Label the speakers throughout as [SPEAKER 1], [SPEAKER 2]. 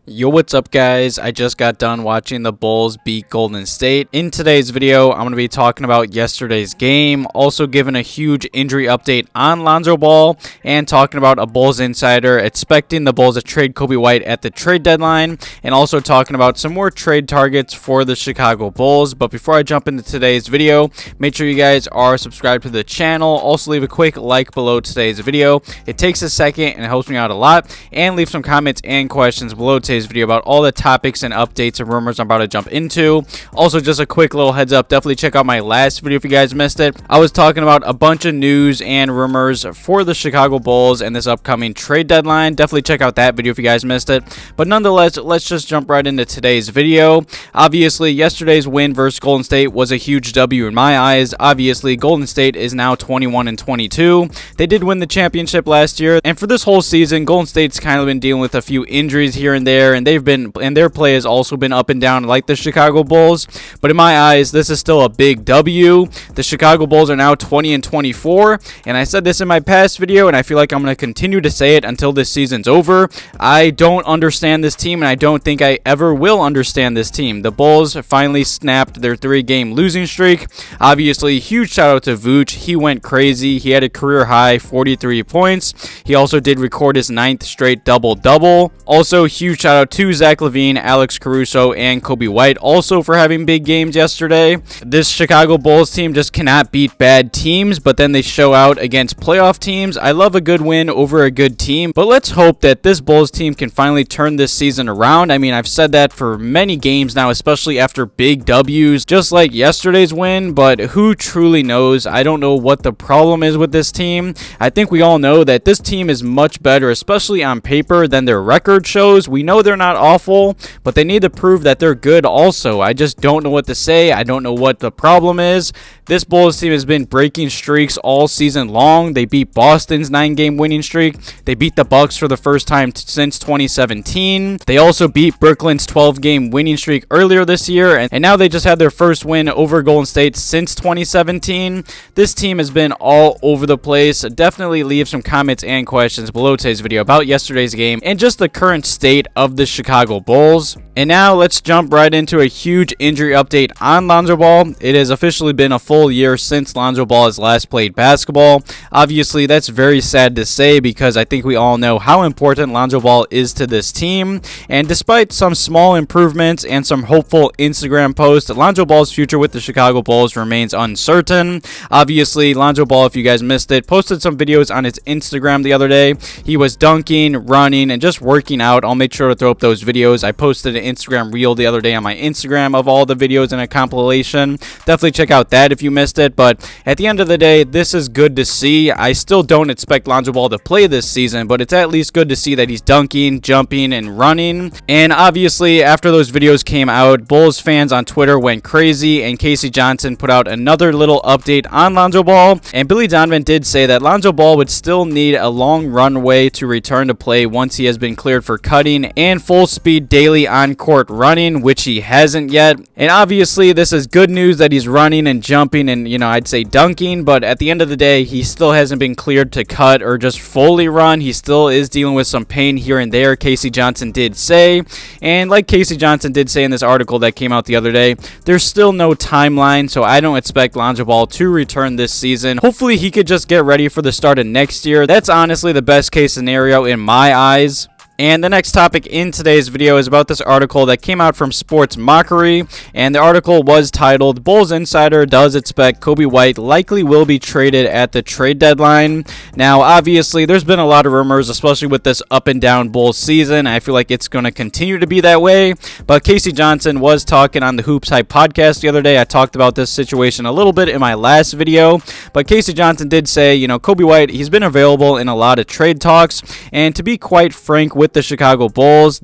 [SPEAKER 1] Yo, what's up guys? I just got done watching the Bulls beat Golden State. In today's video, I'm going to be talking about yesterday's game, also giving a huge injury update on Lonzo Ball, and talking about a Bulls insider expecting the Bulls to trade Coby White at the trade deadline, and also talking about some more trade targets for the Chicago Bulls. But before I jump into today's video, make sure you guys are subscribed to the channel. Also leave a quick like below today's video. It takes a second and it helps me out a lot. And leave some comments and questions below today's video about all the topics and updates and rumors I'm about to jump into. Also, just a quick little heads up, definitely check out my last video if you guys missed it. I was talking about a bunch of news and rumors for the Chicago Bulls and this upcoming trade deadline. Definitely check out that video if you guys missed it. But nonetheless, let's just jump right into today's video. Obviously, yesterday's win versus Golden State was a huge W in my eyes. Obviously, Golden State is now 21-22. They did win the championship last year, and for this whole season, Golden State's kind of been dealing with a few injuries here and there, and their play has also been up and down like the Chicago Bulls. But in my eyes, this is still a big W. The Chicago Bulls are now 20-24, and I said this in my past video, and I feel like I'm going to continue to say it until this season's over. I don't understand this team, and I don't think I ever will understand this team. The Bulls finally snapped their 3-game losing streak. Obviously, huge shout out to Vuce. He went crazy. He had a career high 43 points. He also did record his 9th straight double-double. Also, huge shout out to Zach LaVine, Alex Caruso, and Coby White also for having big games yesterday. This Chicago Bulls team just cannot beat bad teams, but then they show out against playoff teams. I love a good win over a good team, but let's hope that this Bulls team can finally turn this season around. I mean, I've said that for many games now, especially after big W's, just like yesterday's win, but who truly knows? I don't know what the problem is with this team. I think we all know that this team is much better, especially on paper, than their record shows. We know they're not awful, but they need to prove that they're good also. I just don't know what to say. I don't know what the problem is. This Bulls team has been breaking streaks all season long. They beat Boston's 9-game winning streak. They beat the Bucks for the first time since 2017. They also beat Brooklyn's 12-game winning streak earlier this year, and now they just had their first win over Golden State since 2017. This team has been all over the place. Definitely leave some comments and questions below today's video about yesterday's game and just the current state of the Chicago Bulls. And now let's jump right into a huge injury update on Lonzo Ball. It has officially been a full year since Lonzo Ball has last played basketball. Obviously, that's very sad to say because I think we all know how important Lonzo Ball is to this team. And despite some small improvements and some hopeful Instagram posts, Lonzo Ball's future with the Chicago Bulls remains uncertain. Obviously, Lonzo Ball, if you guys missed it, posted some videos on his Instagram the other day. He was dunking, running, and just working out. I'll make sure to throw up those videos. I posted an Instagram reel the other day on my Instagram of all the videos in a compilation. Definitely check out that if you missed it. But at the end of the day, this is good to see. I still don't expect Lonzo Ball to play this season, but it's at least good to see that he's dunking, jumping, and running. And obviously, after those videos came out, Bulls fans on Twitter went crazy, and Casey Johnson put out another little update on Lonzo Ball. And Billy Donovan did say that Lonzo Ball would still need a long runway to return to play once he has been cleared for cutting and full speed daily on-court running, which he hasn't yet. And obviously, this is good news that he's running and jumping and, I'd say dunking, but at the end of the day, he still hasn't been cleared to cut or just fully run. He still is dealing with some pain here and there, Casey Johnson did say. And like Casey Johnson did say in this article that came out the other day, there's still no timeline, so I don't expect Lonzo Ball to return this season. Hopefully, he could just get ready for the start of next year. That's honestly the best case scenario in my eyes. And the next topic in today's video is about this article that came out from Sports Mockery, and the article was titled, Bulls Insider Does Expect Coby White Likely Will Be Traded at the Trade Deadline. Now, obviously, there's been a lot of rumors, especially with this up and down Bulls season. I feel like it's going to continue to be that way, but Casey Johnson was talking on the Hoops Hype podcast the other day. I talked about this situation a little bit in my last video, but Casey Johnson did say, Coby White, he's been available in a lot of trade talks, and to be quite frank with the Chicago Bulls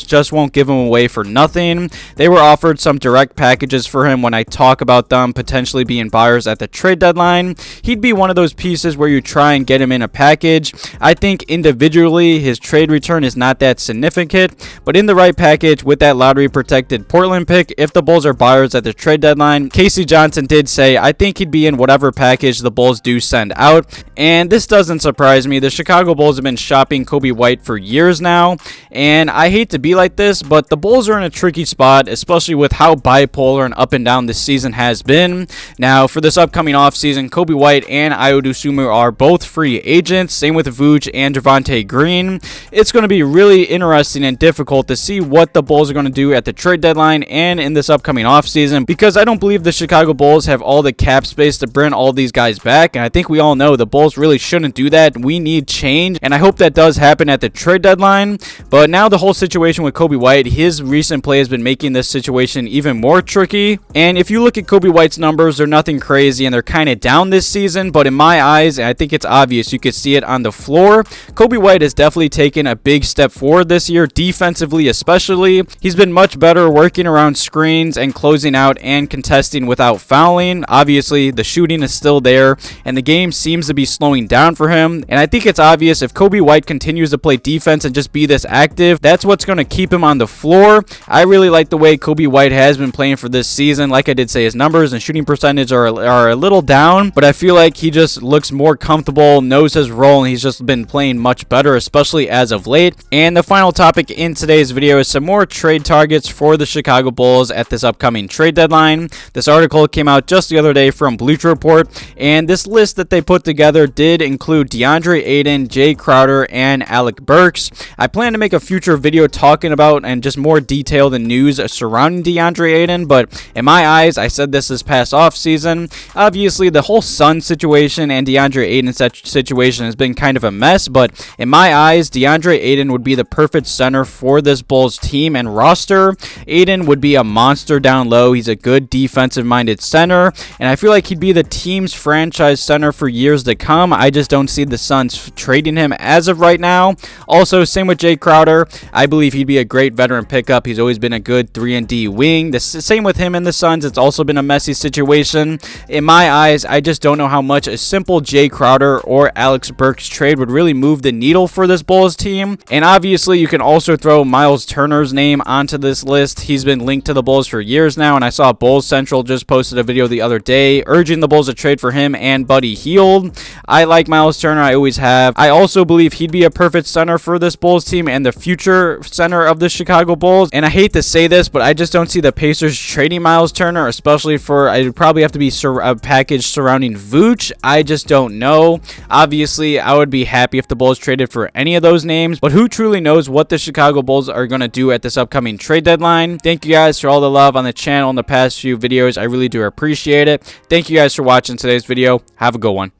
[SPEAKER 1] just won't give him away for nothing. They were offered some direct packages for him. When I talk about them potentially being buyers at the trade deadline, he'd be one of those pieces where you try and get him in a package. I think individually his trade return is not that significant, but in the right package with that lottery protected Portland pick, if the Bulls are buyers at the trade deadline, Casey Johnson did say, I think he'd be in whatever package the Bulls do send out. And this doesn't surprise me. The Chicago Bulls have been shopping Coby White for years. years now, and I hate to be like this, but the Bulls are in a tricky spot, especially with how bipolar and up and down this season has been. Now, for this upcoming offseason, Coby White and Dosunmu are both free agents, same with Vucevic and Javonte Green. It's going to be really interesting and difficult to see what the Bulls are going to do at the trade deadline and in this upcoming offseason, because I don't believe the Chicago Bulls have all the cap space to bring all these guys back, and I think we all know the Bulls really shouldn't do that. We need change, and I hope that does happen at the trade deadline. But now the whole situation with Coby White, his recent play has been making this situation even more tricky, and if you look at Coby White's numbers, they're nothing crazy, and they're kind of down this season, but in my eyes, and I think it's obvious, you could see it on the floor, Coby White has definitely taken a big step forward this year, defensively especially. He's been much better working around screens and closing out and contesting without fouling. Obviously, the shooting is still there, and the game seems to be slowing down for him, and I think it's obvious if Coby White continues to play defense and just be this active, that's what's going to keep him on the floor. I really like the way Coby White has been playing for this season. Like I did say, his numbers and shooting percentage are a little down, but I feel like he just looks more comfortable, knows his role, and he's just been playing much better, especially as of late. And the final topic in today's video is some more trade targets for the Chicago Bulls at this upcoming trade deadline. This article came out just the other day from Bleacher Report, and this list that they put together did include DeAndre Ayton, Jay Crowder, and Alec Burks. I plan to make a future video talking about and just more detailed news surrounding DeAndre Ayton, but in my eyes, I said this past offseason, obviously the whole Suns situation and DeAndre Ayton situation has been kind of a mess, but in my eyes, DeAndre Ayton would be the perfect center for this Bulls team and roster. Ayton would be a monster down low. He's a good defensive-minded center, and I feel like he'd be the team's franchise center for years to come. I just don't see the Suns trading him as of right now. Also, same with Jay Crowder. I believe he'd be a great veteran pickup. He's always been a good 3-and-D wing. The same with him and the Suns. It's also been a messy situation. In my eyes, I just don't know how much a simple Jay Crowder or Alex Burks trade would really move the needle for this Bulls team. And obviously, you can also throw Miles Turner's name onto this list. He's been linked to the Bulls for years now, and I saw Bulls Central just posted a video the other day urging the Bulls to trade for him and Buddy Hield. I like Miles Turner. I always have. I also believe he'd be a perfect center for this Bulls team and the future center of the Chicago Bulls. And I hate to say this, but I just don't see the Pacers trading Miles Turner, especially for, I'd probably have to be a package surrounding Vooch. I just don't know. Obviously, I would be happy if the Bulls traded for any of those names, but who truly knows what the Chicago Bulls are going to do at this upcoming trade deadline. Thank you guys for all the love on the channel in the past few videos. I really do appreciate it. Thank you guys for watching today's video. Have a good one.